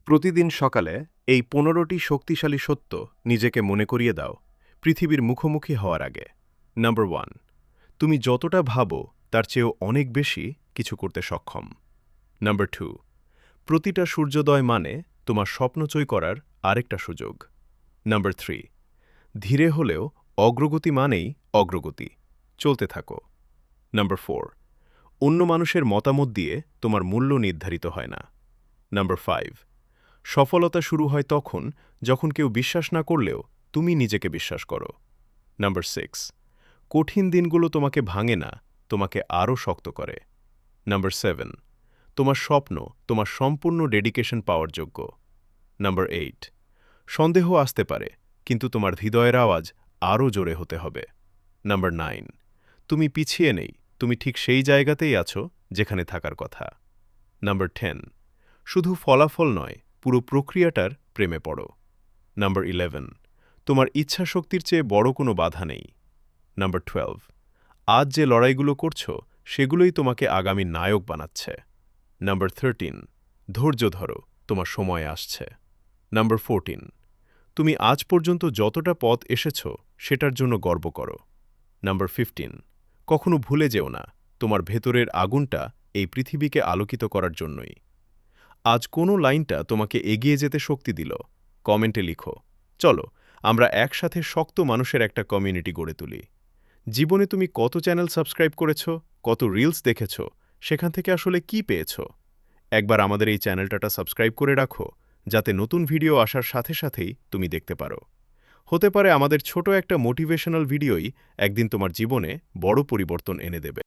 প্রতিদিন সকালে এই ১৫টি শক্তিশালী সত্য নিজেকে মনে করিয়ে দাও পৃথিবীর মুখোমুখি হওয়ার আগে। নাম্বার 1, তুমি যতটা ভাবো তার চেয়েও অনেক বেশি কিছু করতে সক্ষম। নাম্বার 2, প্রতিটা সূর্যোদয় মানে তোমার স্বপ্নচয় করার আরেকটা সুযোগ। নাম্বার 3, ধীরে হলেও অগ্রগতি মানেই অগ্রগতি, চলতে থাকো। নাম্বার 4, অন্য মানুষের মতামত দিয়ে তোমার মূল্য নির্ধারিত হয় না। নাম্বার 5, সফলতা শুরু হয় তখন যখন কেউ বিশ্বাস না করলেও তুমি নিজেকে বিশ্বাস করো। নাম্বার 6, কঠিন দিনগুলো তোমাকে ভাঙে না, তোমাকে আরও শক্ত করে। নাম্বার 7, তোমার স্বপ্ন তোমার সম্পূর্ণ ডেডিকেশন পাওয়ার যোগ্য। নাম্বার 8, সন্দেহ আসতে পারে, কিন্তু তোমার হৃদয়ের আওয়াজ আরও জোরে হতে হবে। নাম্বার 9, তুমি পিছিয়ে নেই, তুমি ঠিক সেই জায়গাতেই আছো যেখানে থাকার কথা। নাম্বার 10, শুধু ফলাফল নয়, পুরো প্রক্রিয়াটার প্রেমে পড়ো। নাম্বার 11, তোমার ইচ্ছাশক্তির চেয়ে বড় কোনো বাধা নেই। নাম্বার 12, আজ যে লড়াইগুলো করছো সেগুলোই তোমাকে আগামী নায়ক বানাচ্ছে। নাম্বার 13, ধৈর্য ধরো, তোমার সময় আসছে। নাম্বার 14, তুমি আজ পর্যন্ত যতটা পথ এসেছ সেটার জন্য গর্ব করো। নাম্বার 15, কখনো ভুলে যেও না, তোমার ভেতরের আগুনটা এই পৃথিবীকে আলোকিত করার জন্যই। আজ কোনো লাইনটা তোমাকে এগিয়ে যেতে শক্তি দিল, কমেন্টে লিখো। চলো আমরা একসাথে শক্ত মানুষের একটা কমিউনিটি গড়ে তুলি। জীবনে তুমি কত চ্যানেল সাবস্ক্রাইব করেছ, কত রিলস দেখেছ, সেখান থেকে আসলে কি পেয়েছ? একবার আমাদের এই চ্যানেলটা সাবস্ক্রাইব করে রাখো, যাতে নতুন ভিডিও আসার সাথে সাথেই তুমি দেখতে পারো। হতে পারে আমাদের ছোট একটা মোটিভেশনাল ভিডিওই একদিন তোমার জীবনে বড় পরিবর্তন এনে দেবে।